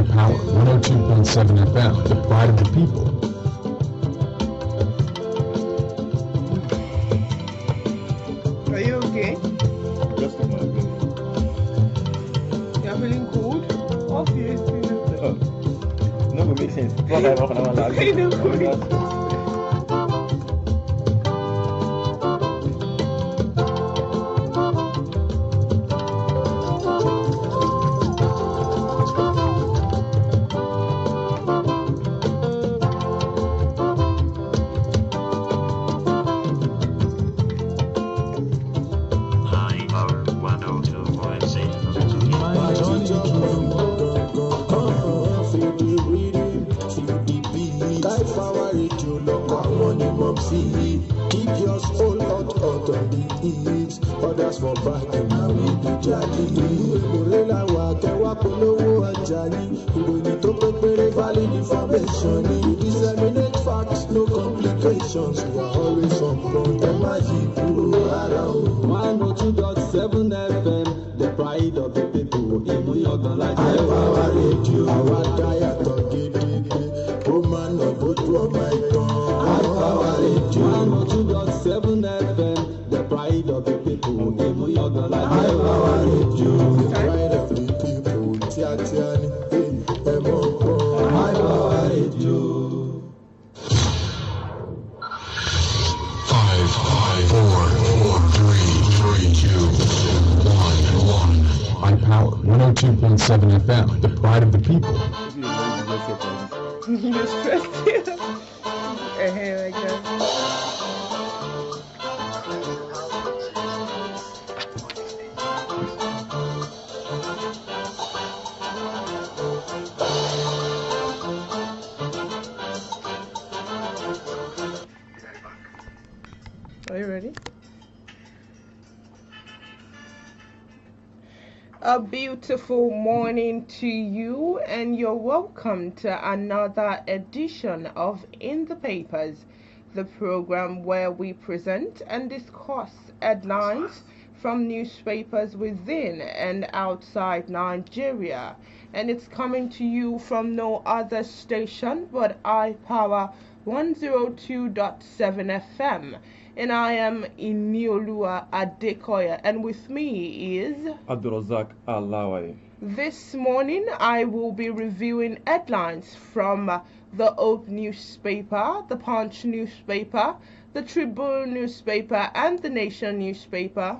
Power 102.7 FM, the pride of the people. Are you okay? Just a moment. You're feeling cold? Obviously. No, it makes sense. Keep your soul out on the east. Others for back and now we be judging. Gorilla Wakawa Polo Ajani. We need to prepare valid information. We disseminate facts, no complications. We are always on front of magic. 102.7 FM, the pride of the people. High power radio, our diet of woman of both of my tongue. High power radio, 102.7 FM, the pride of the people. High power radio, the pride of the people. Tiatiani, high power radio. 5, 4, 3, 2, 1. High Power 102.7 FM, the pride of the people. You're stressed. Like that. Are you ready? A beautiful morning to you, and you're welcome to another edition of In the Papers, the program where we present and discuss headlines from newspapers within and outside Nigeria. And it's coming to you from no other station but iPower 102.7 FM. And I am INIOLUWA Adekoya, and with me is ABDULRASAQ Alawi. This morning I will be reviewing headlines from the Hope newspaper, the Punch newspaper, the Tribune newspaper, and the Nation newspaper.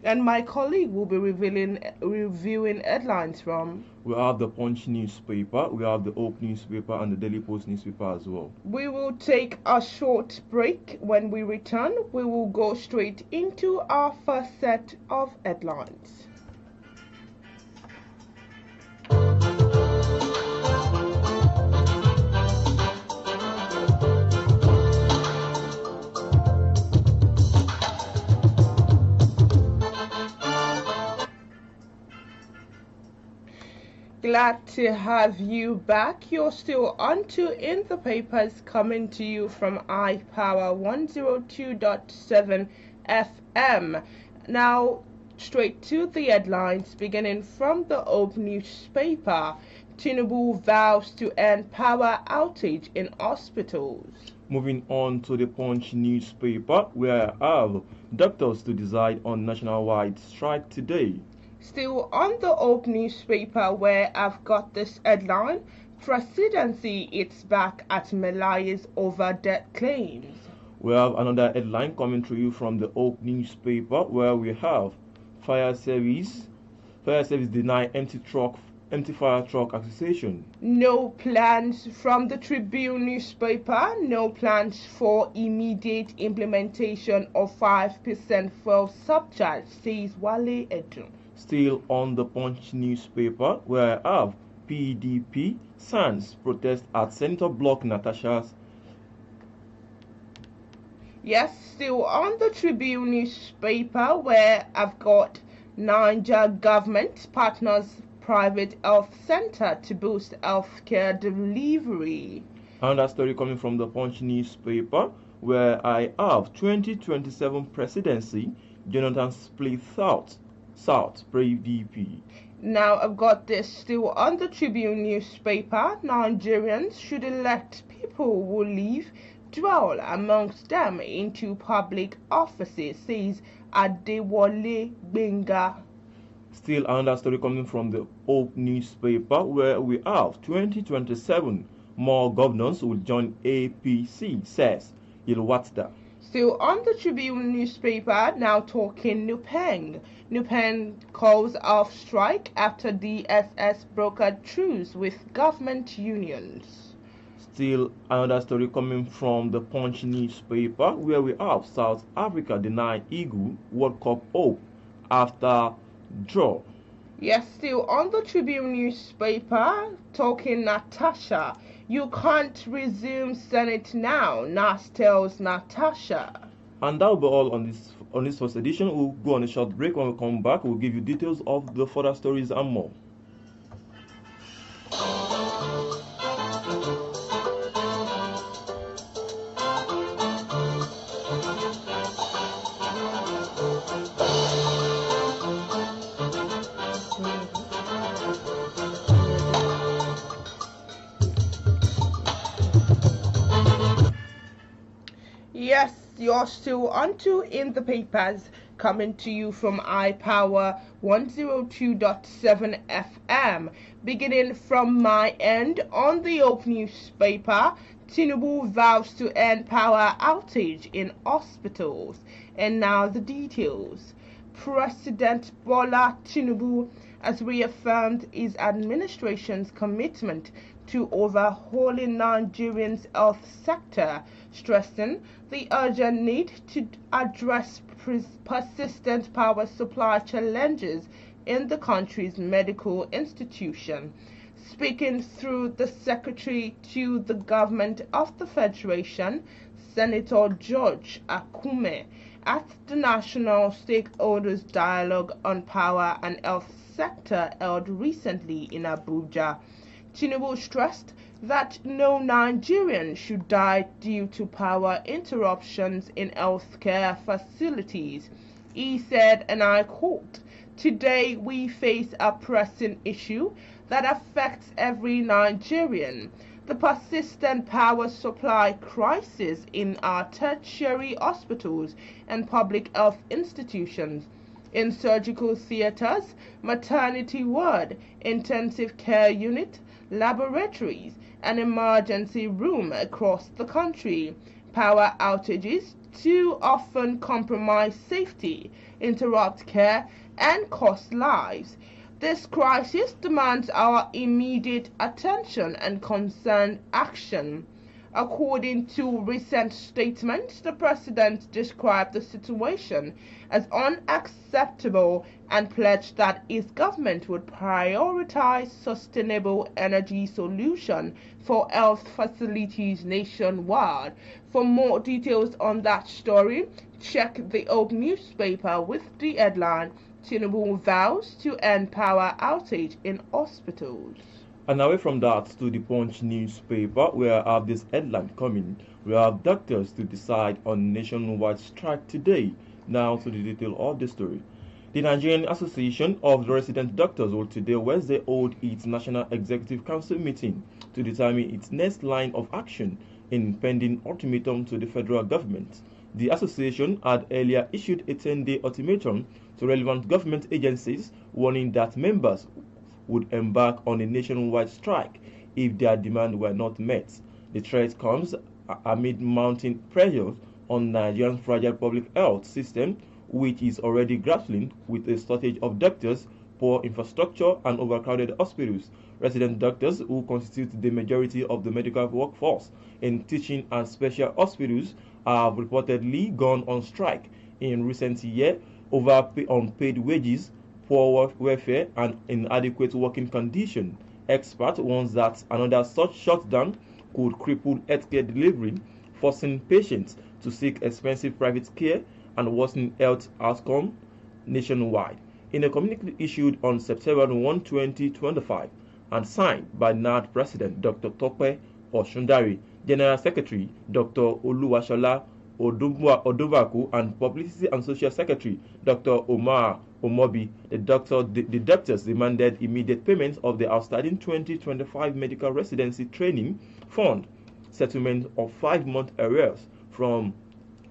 And my colleague will be reviewing headlines from. We have the Punch newspaper, we have the Hope newspaper, and the Daily Post newspaper as well. We will take a short break. When we return, we will go straight into our first set of headlines. Glad to have you back. You're still on to In the Papers, coming to you from iPower 102.7 FM. Now, straight to the headlines, beginning from the Hope newspaper. Tinubu vows to end power outage in hospitals. Moving on to the Punch newspaper, where I have doctors to decide on nationwide strike today. Still on the Hope newspaper, where I've got this headline: Presidency it's back at Melaye's over debt claims. We have another headline coming to you from the Hope newspaper, where we have fire service deny empty fire truck accusation. No plans from the Tribune newspaper. No plans for immediate implementation of 5% fuel surcharge, says Wale Edun. Still on the Punch newspaper, where I have PDP SANS protest at Senator Block Natasha's. Yes, still on the Tribune newspaper, where I've got Niger government partners private health center to boost healthcare delivery. Another story coming from the Punch newspaper, where I have 2027 presidency, Jonathan split South PDP. Now I've got this still on the Tribune newspaper. Nigerians should elect people who live, dwell amongst them into public offices, says Adewale Benga. Still another story coming from the Hope newspaper, where we have 2027 more governors will join APC, says Yilwatda. Still on the Tribune newspaper, now talking Nupeng. Nupeng calls off strike after DSS brokered truce with government unions. Still another story coming from the Punch newspaper, where we have South Africa deny Eagle World Cup hope after draw. Yes, still on the Tribune newspaper, talking Natasha. You can't resume Senate now, Nas tells Natasha. And that will be all on this first edition. We'll go on a short break. When we come back, we'll give you details of the further stories and more. Yes, you're still onto In the Papers, coming to you from iPower 102.7 FM. Beginning from my end, on the Hope newspaper, Tinubu vows to end power outage in hospitals. And now the details. President Bola Tinubu has reaffirmed his administration's commitment to overhauling Nigeria's health sector, stressing the urgent need to address persistent power supply challenges in the country's medical institution. Speaking through the Secretary to the Government of the Federation, Senator George Akume, at the National Stakeholders Dialogue on Power and Health Sector held recently in Abuja, Tinubu stressed that no Nigerian should die due to power interruptions in healthcare facilities. He said, and I quote, "Today we face a pressing issue that affects every Nigerian. The persistent power supply crisis in our tertiary hospitals and public health institutions, in surgical theaters, maternity ward, intensive care unit, laboratories, and emergency room across the country. Power outages too often compromise safety, interrupt care, and cost lives. This crisis demands our immediate attention and concerned action." According to recent statements, the president described the situation as unacceptable and pledged that his government would prioritize sustainable energy solutions for health facilities nationwide. For more details on that story, check the Hope newspaper with the headline, "Tinubu vows to end power outage in hospitals." And away from that to the Punch newspaper, where I have this headline coming. We have doctors to decide on nationwide strike today. Now to the detail of the story. The Nigerian Association of the Resident Doctors will today, Wednesday, hold its National Executive Council meeting to determine its next line of action in pending ultimatum to the federal government. The association had earlier issued a 10-day ultimatum to relevant government agencies, warning that members would embark on a nationwide strike if their demand were not met. The threat comes amid mounting pressures on Nigeria's fragile public health system, which is already grappling with a shortage of doctors, poor infrastructure, and overcrowded hospitals. Resident doctors, who constitute the majority of the medical workforce in teaching and special hospitals, have reportedly gone on strike in recent years over unpaid wages, poor welfare, and inadequate working conditions. expert warns that another such shutdown could cripple healthcare delivery, forcing patients to seek expensive private care and worsening health outcomes nationwide. In a communique issued on September 1, 2025, and signed by NARD President Dr. Tope Oshundari, General Secretary Dr. Oluwasola Odubaku, and Publicity and Social Secretary Dr. Omar Omobi, the doctors demanded immediate payment of the outstanding 2025 medical residency training fund, settlement of 5-month arrears from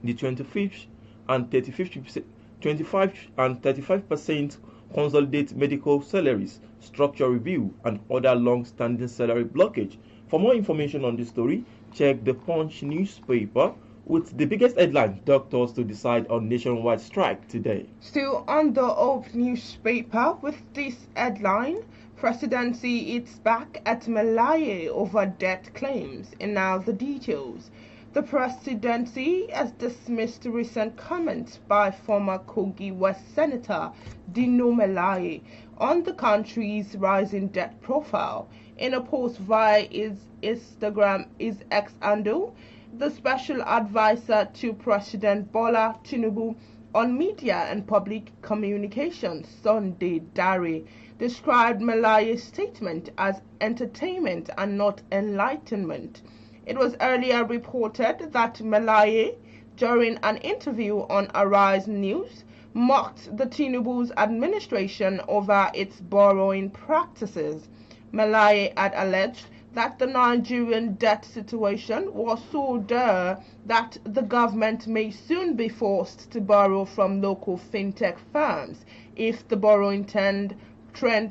the 25 and 35% consolidate medical salaries, structure review, and other long-standing salary blockage. For more information on this story, check the Punch newspaper with the biggest headline: doctors to decide on nationwide strike today. Still on the Hope newspaper with this headline: Presidency hits back at Malaye over debt claims. And now the details. The presidency has dismissed recent comments by former Kogi West Senator Dino Malaye on the country's rising debt profile. In a post via his X handle, the special advisor to President Bola Tinubu on media and public communications, Sunday Dare, described Malaye's statement as entertainment and not enlightenment. It was earlier reported that Malaye, during an interview on Arise News, mocked the Tinubu's administration over its borrowing practices. Malaye had alleged that the Nigerian debt situation was so dire that the government may soon be forced to borrow from local fintech firms if the borrowing trend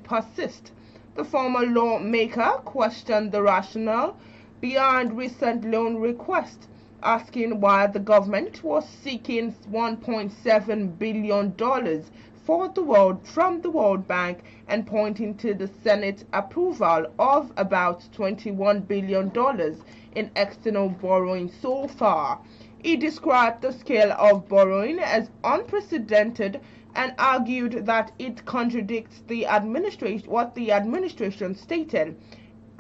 persists. The former lawmaker questioned the rationale behind recent loan requests, asking why the government was seeking $1.7 billion from the World Bank and pointing to the Senate approval of about $21 billion in external borrowing so far. He described the scale of borrowing as unprecedented and argued that it contradicts what the administration stated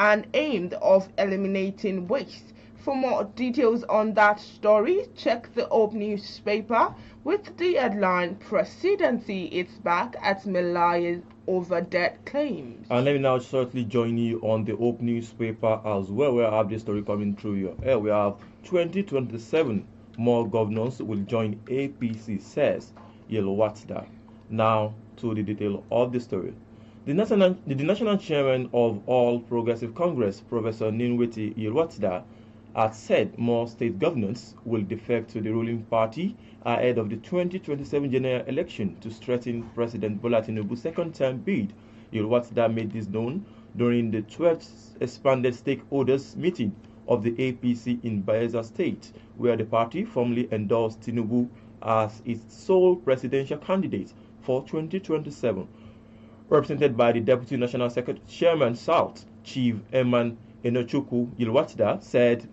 and aimed of eliminating waste. For more details on that story, check the Hope newspaper with the headline: Presidency is back at Malaye over debt claims. And let me now shortly join you on the Hope newspaper as well, where I have this story coming through your air. We have 2027 more governors will join APC, says INIOLUWA. Now to the detail of the story. The national chairman of All Progressive Congress, Professor Ninweti INIOLUWA, has said more state governors will defect to the ruling party ahead of the 2027 general election to strengthen President Bola Tinubu's second-term bid. INIOLUWA made this known during the 12th expanded stakeholders meeting of the APC in Bayelsa State, where the party formally endorsed Tinubu as its sole presidential candidate for 2027. Represented by the Deputy National Secretary Chairman South, Chief Eman Enochukwu, INIOLUWA said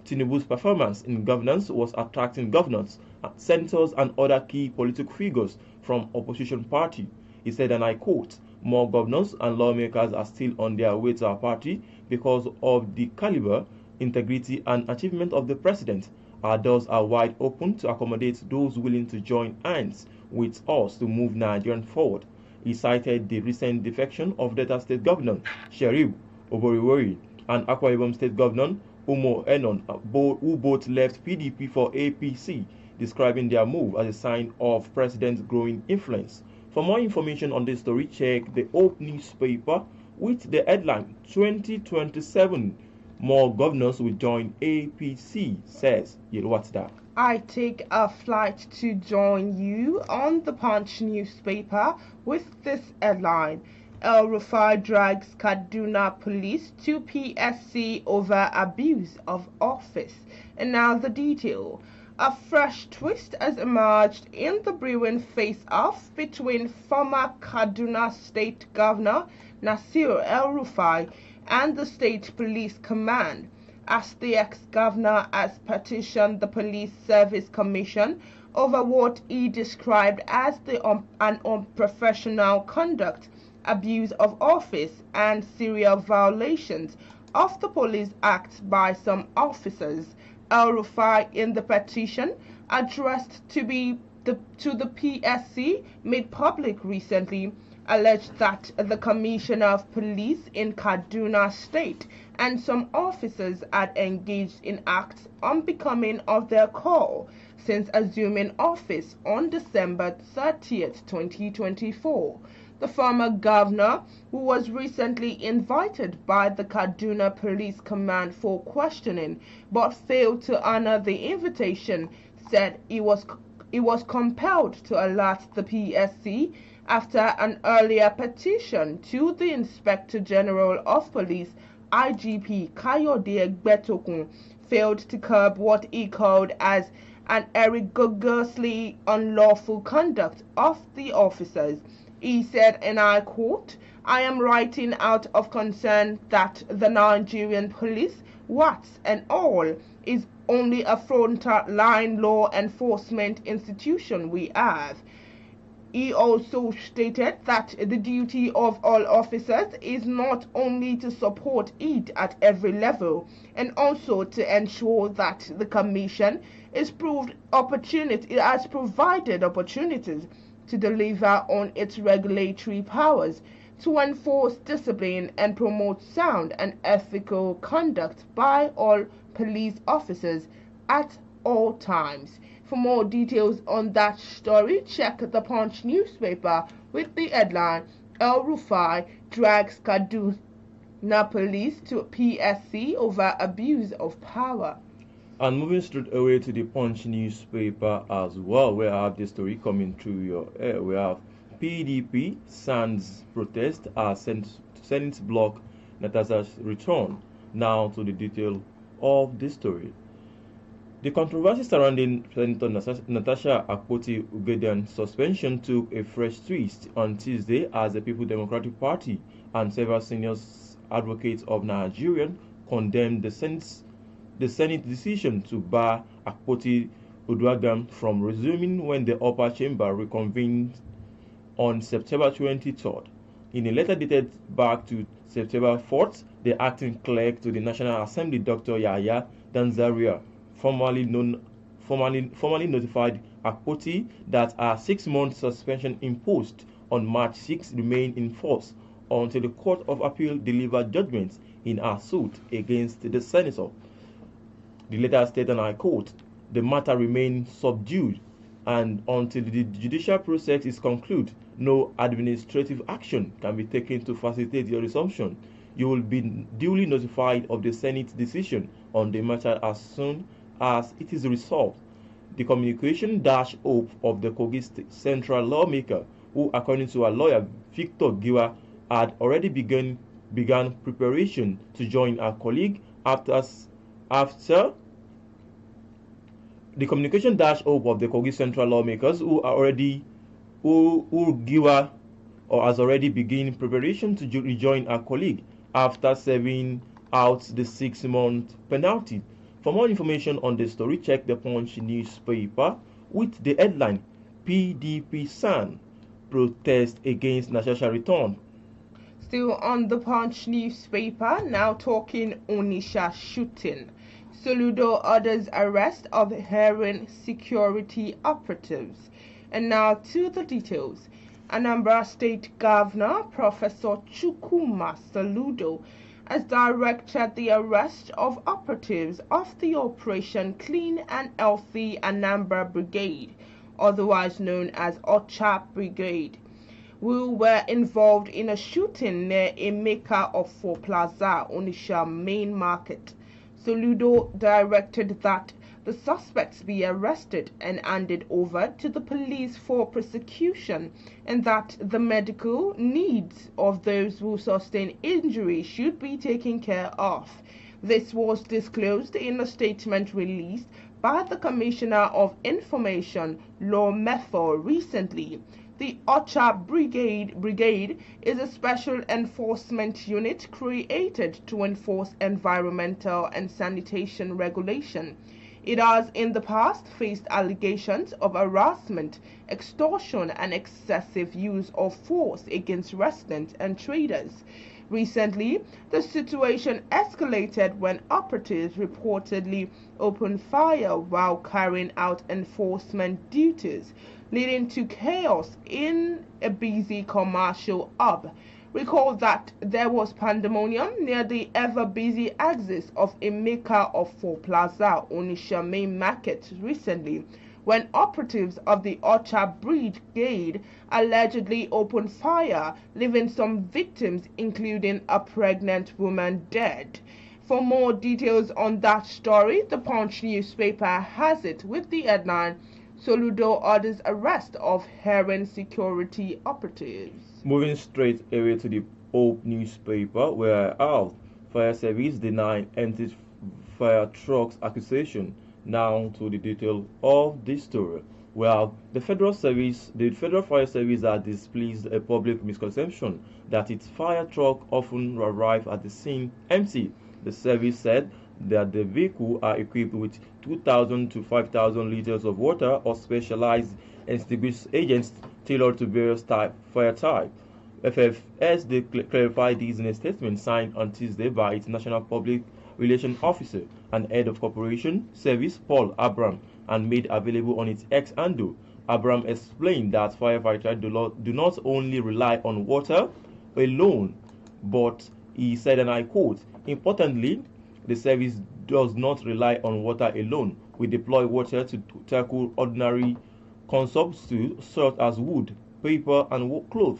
Tinubu's performance in governance was attracting governors, senators, and other key political figures from opposition party. He said, and I quote, "More governors and lawmakers are still on their way to our party because of the caliber, integrity, and achievement of the president. Our doors are wide open to accommodate those willing to join hands with us to move Nigeria forward." He cited the recent defection of Delta State Governor Sheriff Oboriwori and Akwa Ibom State Governor Umo Enon, who both left PDP for APC, describing their move as a sign of President's growing influence. For more information on this story, check the Hope newspaper with the headline: 2027 more governors will join APC, says INIOLUWA. I take a flight to join you on the Punch newspaper with this headline: El Rufai drags Kaduna police to PSC over abuse of office. And now the detail. A fresh twist has emerged in the brewing face-off between former Kaduna State Governor Nasir El Rufai and the State Police Command, as the ex-governor has petitioned the Police Service Commission over what he described as an unprofessional conduct abuse of office, and serial violations of the Police Act by some officers. El-Rufai, in the petition addressed to the PSC made public recently, alleged that the Commissioner of Police in Kaduna State and some officers had engaged in acts unbecoming of their call since assuming office on December 30th, 2024. The former governor, who was recently invited by the Kaduna Police Command for questioning but failed to honor the invitation, said he was compelled to alert the PSC after an earlier petition to the Inspector General of Police, IGP Kayode Egbetokun, failed to curb what he called as an egregiously unlawful conduct of the officers. He said, and I quote, "I am writing out of concern that the Nigerian police, warts and all, is only a front-line law enforcement institution we have." He also stated that the duty of all officers is not only to support it at every level, and also to ensure that the Commission has provided opportunities to deliver on its regulatory powers to enforce discipline and promote sound and ethical conduct by all police officers at all times. For more details on that story, check the Punch newspaper with the headline, El-Rufai drags Kaduna Police to PSC over abuse of power. And moving straight away to the Punch newspaper as well, where I have this story coming through your air. We have PDP SANS protest as Senate block Natasha's return. Now to the detail of this story. The controversy surrounding Senator Natasha Akpoti-Ugede's suspension took a fresh twist on Tuesday as the People Democratic Party and several senior advocates of Nigeria condemned the Senate decision to bar Akpoti-Uduaghan from resuming when the upper chamber reconvened on September 23rd. In a letter dated back to September 4th, the acting clerk to the National Assembly, Dr. Yahya Danzaria, formally notified Akpoti that a 6-month suspension imposed on March 6 remained in force until the Court of Appeal delivered judgments in her suit against the senator. The letter stated, and I quote, "The matter remains subdued, and until the judicial process is concluded, no administrative action can be taken to facilitate your resumption. You will be duly notified of the Senate's decision on the matter as soon as it is resolved." The communication dashed hope of the Kogi Central lawmaker, who, according to a lawyer, Victor Giwa, had already began preparation to join a colleague after the communication dash hope of the Kogi Central lawmakers who Giwa has already begun preparation to rejoin a colleague after serving out the 6-month penalty. For more information on the story, check the Punch newspaper with the headline, "PDP SAN protest against Natasha return." Still on the Punch newspaper, now talking Onitsha shooting. Soludo orders arrest of heroin security operatives. And now to the details. Anambra State Governor Professor Chukwuma Soludo has directed the arrest of operatives of the Operation Clean and Healthy Anambra Brigade, otherwise known as Ocha Brigade, who were involved in a shooting near Emeka Ofo Plaza, Onitsha Main Market. Soludo directed that the suspects be arrested and handed over to the police for prosecution, and that the medical needs of those who sustain injury should be taken care of. This was disclosed in a statement released by the Commissioner of Information, Law Method, recently. The Ocha Brigade is a special enforcement unit created to enforce environmental and sanitation regulation. It has in the past faced allegations of harassment, extortion, and excessive use of force against residents and traders. Recently, the situation escalated when operatives reportedly opened fire while carrying out enforcement duties, leading to chaos in a busy commercial hub. Recall that there was pandemonium near the ever-busy axis of Emeka of Four Plaza, Onitsha main market recently, when operatives of the Ocha Brigade allegedly opened fire, leaving some victims, including a pregnant woman, dead. For more details on that story, the Punch newspaper has it with the headline, Soludo orders arrest of Heron security operatives. Moving straight away to the Hope newspaper, where our fire service denied empty fire trucks accusation. Now to the detail of this story. Well, the Federal Fire Service has displeased a public misconception that its fire truck often arrive at the scene empty. The service said that the vehicle are equipped with 2,000 to 5,000 liters of water or specialized extinguishing agents tailored to various fire type. FFS clarified this in a statement signed on Tuesday by its National Public Relations Officer and Head of Corporation Service Paul Abram and made available on its X handle. Abram explained that firefighters do not only rely on water alone, but he said, and I quote, "Importantly, the service does not rely on water alone. We deploy water to tackle ordinary consumptives such as wood, paper, and cloth."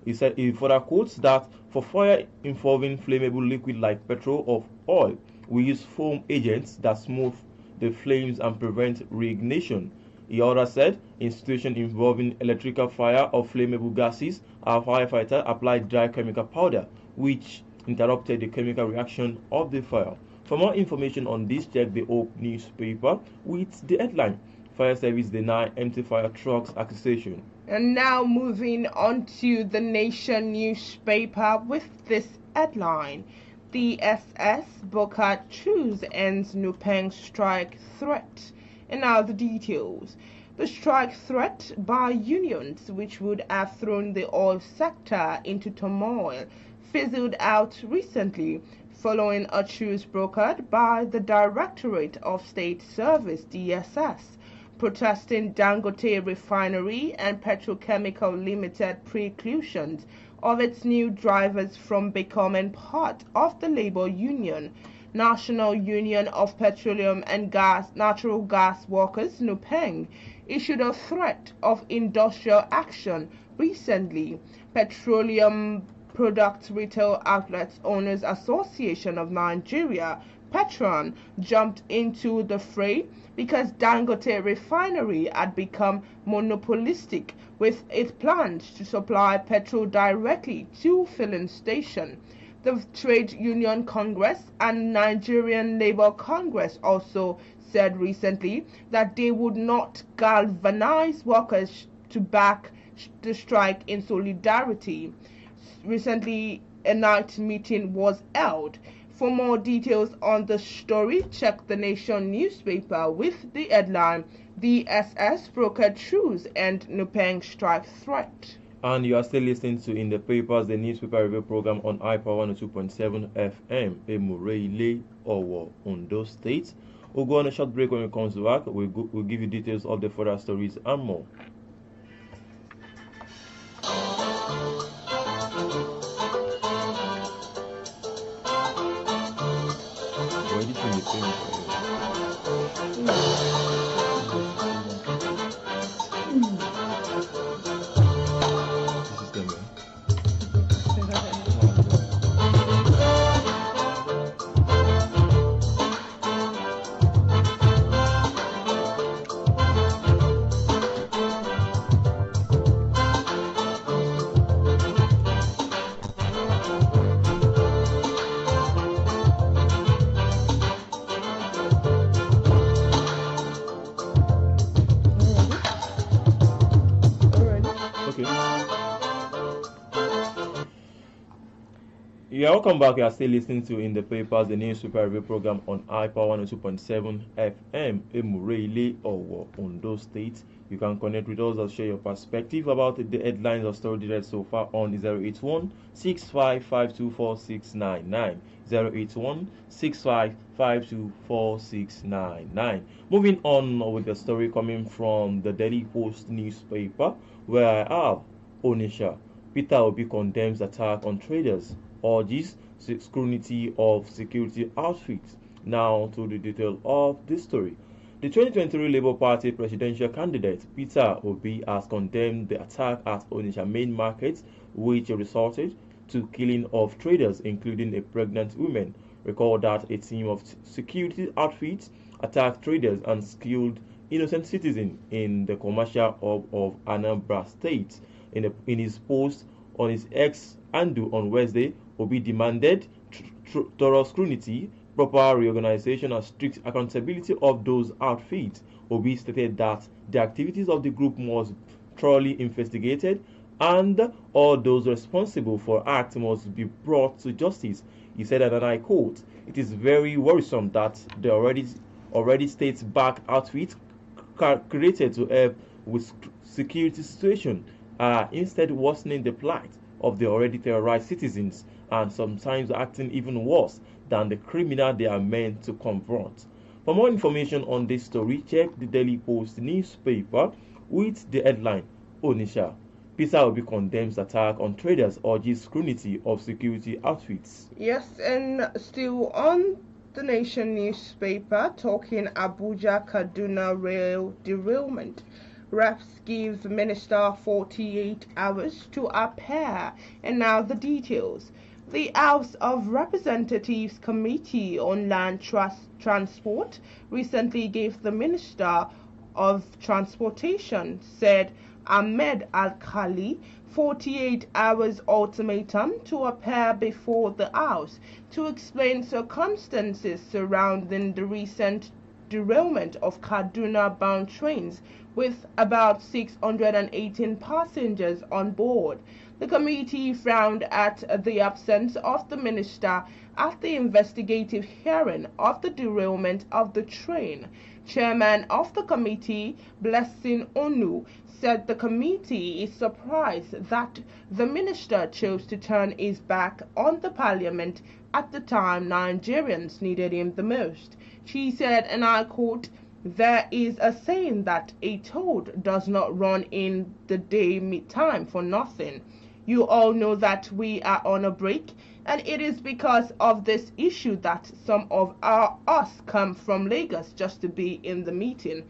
He further quotes that for fire involving flammable liquid like petrol or oil, we use foam agents that smooth the flames and prevent reignition. He also said, in situations involving electrical fire or flammable gases, our firefighter applied dry chemical powder, which interrupted the chemical reaction of the fire. For more information on this, check the Hope newspaper with the headline, Fire Service deny empty fire trucks accusation. And now moving on to the Nation newspaper with this headline. The SS Boka Choose ends Nupeng strike threat. And now the details. The strike threat by unions, which would have thrown the oil sector into turmoil, fizzled out recently following a truce brokered by the Directorate of State Service DSS, protesting Dangote Refinery and Petrochemical Limited preclusions of its new drivers from becoming part of the labor union. National Union of Petroleum and Natural Gas Workers, NUPENG, issued a threat of industrial action recently. Petroleum Products Retail Outlets Owners Association of Nigeria, Petron, jumped into the fray because Dangote Refinery had become monopolistic with its plans to supply petrol directly to filling stations. The Trade Union Congress and Nigerian Labour Congress also said recently that they would not galvanize workers to back the strike in solidarity. Recently, a night meeting was held. For more details on the story, check the Nation newspaper with the headline, The SS Brokered Truce and Nupeng Strike Threat. And you are still listening to In the Papers, the newspaper review program on iPower 102.7 FM, Emureile, Owo, Ondo State. We'll go on a short break. When we come back, we'll give you details of the further stories and more. Ready to the welcome back. You are still listening to In the Papers, the newspaper review program on iPower 102.7 FM, Emurele, Owo, Ondo State. You can connect with us and share your perspective about the headlines or stories read so far on 081 65524699. 081 65524699. Moving on with the story coming from the Daily Post newspaper, where I have Onisha. Peter Obi condemns attack on traders, urges scrutiny of security outfits. Now to the detail of this story. The 2023 Labour Party presidential candidate Peter Obi has condemned the attack at Onitsha main market, which resulted to killing of traders, including a pregnant woman. Recall that a team of security outfits attacked traders and killed innocent citizens in the commercial hub of Anambra State. In his post on his X handle on Wednesday, Obi demanded thorough scrutiny, proper reorganization, and strict accountability of those outfits. Obi stated that the activities of the group must thoroughly investigated and all those responsible for acts must be brought to justice. He said, and I quote, "It is very worrisome that the already state-backed outfits created to help with security situation are instead worsening the plight of the already terrorized citizens and sometimes acting even worse than the criminal they are meant to confront." For more information on this story, check the Daily Post newspaper with the headline, Onisha. Peter Obi condemns attack on traders, urges scrutiny of security outfits. Yes, and still on the Nation newspaper, talking Abuja Kaduna rail derailment. Reps give minister 48 hours to appear. And now the details. The House of Representatives Committee on Land Transport recently gave the Minister of Transportation, said Ahmed Al-Khali, 48 hours ultimatum to appear before the House to explain circumstances surrounding the recent derailment of Kaduna-bound trains with about 618 passengers on board. The committee frowned at the absence of the minister at the investigative hearing of the derailment of the train. Chairman of the committee, Blessing Onu, said the committee is surprised that the minister chose to turn his back on the parliament at the time Nigerians needed him the most. She said, and I quote, "There is a saying that a toad does not run in the daytime for nothing. You all know that we are on a break, and it is because of this issue that some of us come from Lagos just to be in the meeting.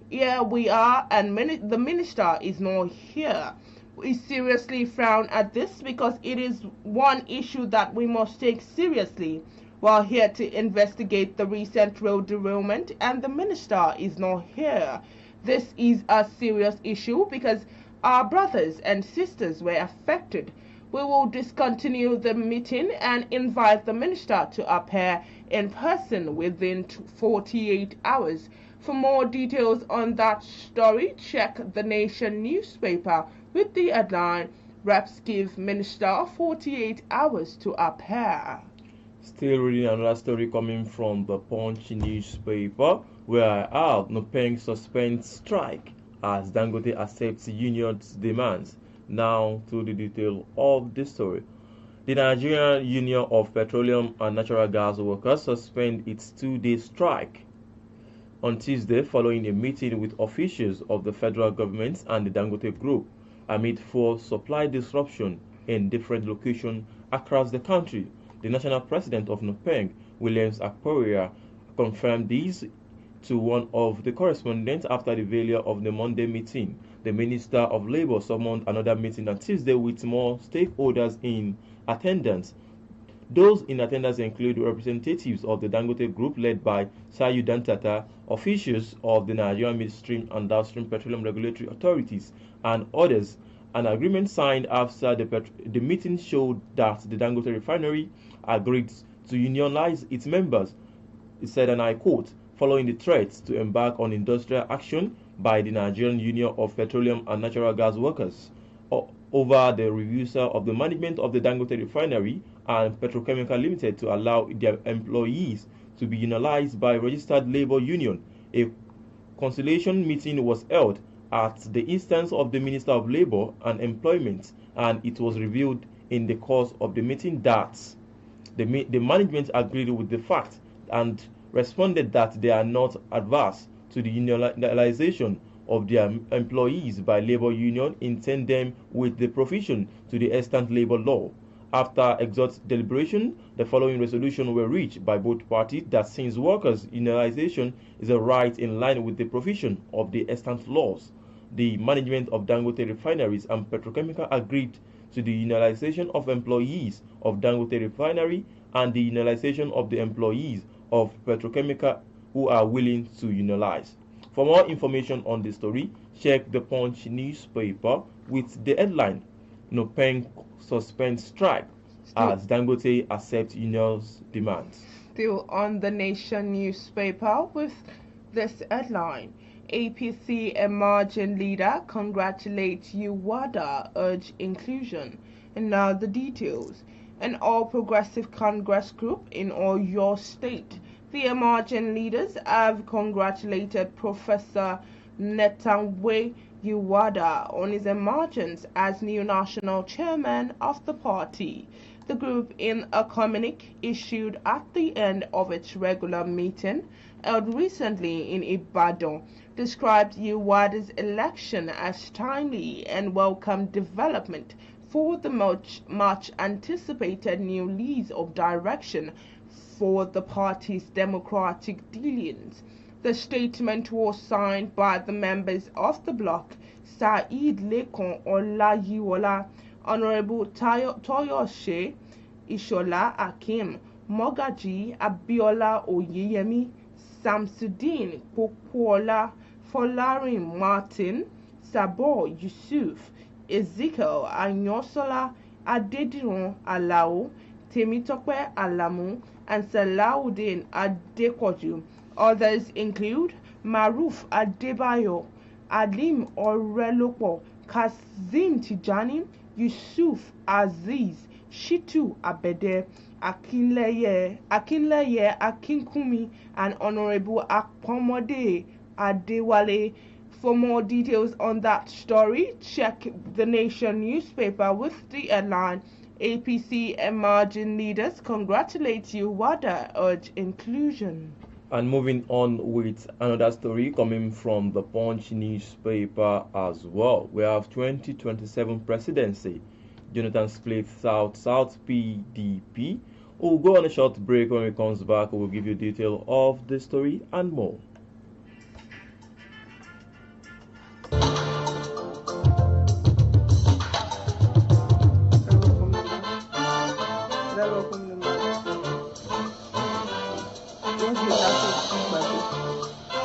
Here we are, and the minister is not here. We seriously frown at this because it is one issue that we must take seriously. We're here to investigate the recent road derailment, and the minister is not here. This is a serious issue because our brothers and sisters were affected. We will discontinue the meeting and invite the minister to appear in person within 48 hours. For more details on that story, check the Nation newspaper with the headline, Reps give minister 48 hours to appear. Still reading another story coming from the Punch newspaper, where Nupeng suspends strike as Dangote accepts union's demands. Now to the detail of the story. The Nigerian Union of Petroleum and Natural Gas Workers suspend its two-day strike on Tuesday following a meeting with officials of the federal government and the Dangote Group amid fuel supply disruption in different locations across the country. The national president of Nupeng, Williams Akporia, confirmed this to one of the correspondents after the failure of the Monday meeting. The Minister of Labour summoned another meeting on Tuesday with more stakeholders in attendance. Those in attendance include representatives of the Dangote Group led by Sayu Dantata, officials of the Nigerian Midstream and Downstream Petroleum Regulatory Authorities, and others. An agreement signed after the meeting showed that the Dangote refinery agreed to unionize its members. It said, and I quote, following the threat to embark on industrial action by the Nigerian Union of Petroleum and Natural Gas Workers over the refusal of the management of the Dangote refinery and Petrochemical Limited to allow their employees to be unionized by registered labor union. A conciliation meeting was held at the instance of the Minister of Labor and Employment, and it was revealed in the course of the meeting that the management agreed with the fact and responded that they are not adverse to the unionization of their employees by labor union in tandem with the provision to the extant labor law. After exhaustive deliberation, the following resolution were reached by both parties: that since workers' unionization is a right in line with the provision of the extant laws, the management of Dangote refineries and petrochemical agreed to the unionization of employees of Dangote refinery and the unionization of the employees of petrochemical who are willing to unionize. For more information on the story, check the Punch newspaper with the headline "Nopeng suspends strike as Dangote accepts unions' demands." Still on the Nation newspaper with this headline: APC emerging leader congratulates UWADA, urge inclusion. And now the details. An All Progressive Congress group in Oyo State, the emerging leaders have congratulated Professor Netanwe UWADA on his emergence as new national chairman of the party. The group, in a communique issued at the end of its regular meeting held recently in Ibadan, described UWADA's election as timely and welcome development for the much anticipated new lease of direction for the party's democratic dealings. The statement was signed by the members of the bloc: Said Lekon Olayiwola, Honorable Toyoshe Ishola Akim, Mogaji Abiola Oyeyemi, Samsudeen Pokuola, Folarin Martin, Sabo Yusuf, Ezekiel Anyosola, Adediran Alao, Temitope Alamu, and Salahuddin Adekoju. Others include Maruf Adebayo, Alim Orelopo, Kazim Tijani, Yusuf Aziz, Shitu Abede, Akinleye Akinkumi, and Honorable Akpomode Adewale. For more details on that story, check the Nation newspaper with the headline: APC emerging leaders congratulate UWADA, urge inclusion. And moving on with another story coming from the Punch newspaper as well. We have 2027 presidency. Jonathan split South PDP. We'll go on a short break. When we comes back, we'll give you detail of the story and more.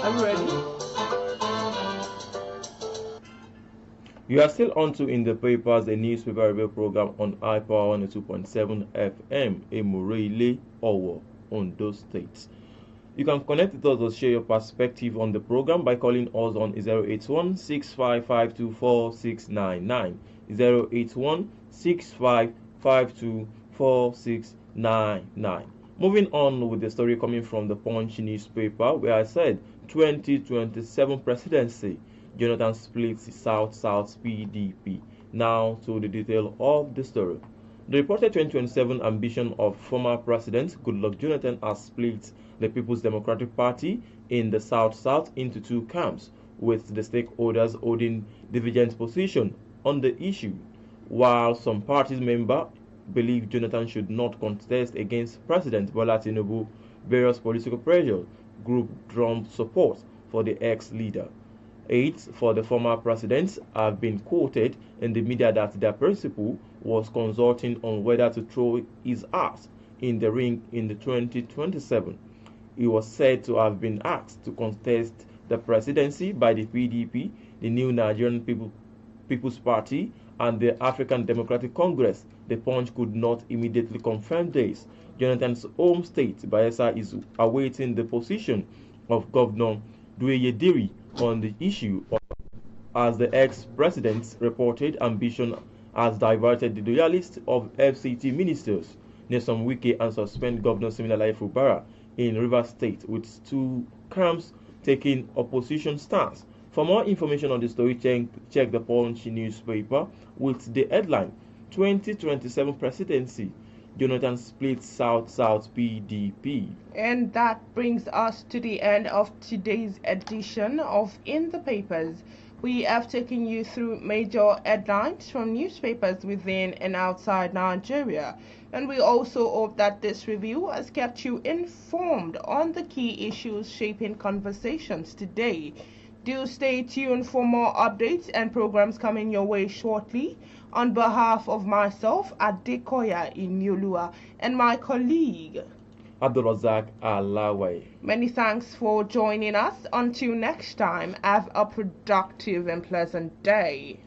I'm ready. You are still on to In the Papers, a newspaper review program on iPower 102.7 FM, Emureile, Owo, Ondo State. You can connect with us or share your perspective on the program by calling us on 081 65524 081 65524 Moving on with the story coming from the Punch newspaper, where I said 2027 presidency, Jonathan splits South PDP. Now to the detail of the story. The reported 2027 ambition of former President Goodluck Jonathan has split the People's Democratic Party in the South into two camps, with the stakeholders holding divergent position on the issue. While some parties members believe Jonathan should not contest against President Bola Tinubu, various political pressure group drummed support for the ex-leader. Aides for the former president have been quoted in the media that their principal was consulting on whether to throw his ass in the ring in the 2027. He was said to have been asked to contest the presidency by the PDP, the New Nigerian People's Party, and the African Democratic Congress. The Punch could not immediately confirm this. Jonathan's home state, Bayelsa, is awaiting the position of Governor Dweyediri on the issue. As the ex-president's reported ambition has diverted the loyalists of FCT ministers Nyesom Wike and suspend Governor Siminalayi Fubara in Rivers State with 2 camps taking opposition stance. For more information on the story, check the Punch newspaper with the headline 2027 Presidency. Jonathan splits South PDP. And that brings us to the end of today's edition of In the Papers. We have taken you through major headlines from newspapers within and outside Nigeria. And we also hope that this review has kept you informed on the key issues shaping conversations today. Do stay tuned for more updates and programs coming your way shortly. On behalf of myself, Adekoya INIOLUWA, and my colleague, ABDULRASAQ Alawi. Many thanks for joining us. Until next time, have a productive and pleasant day.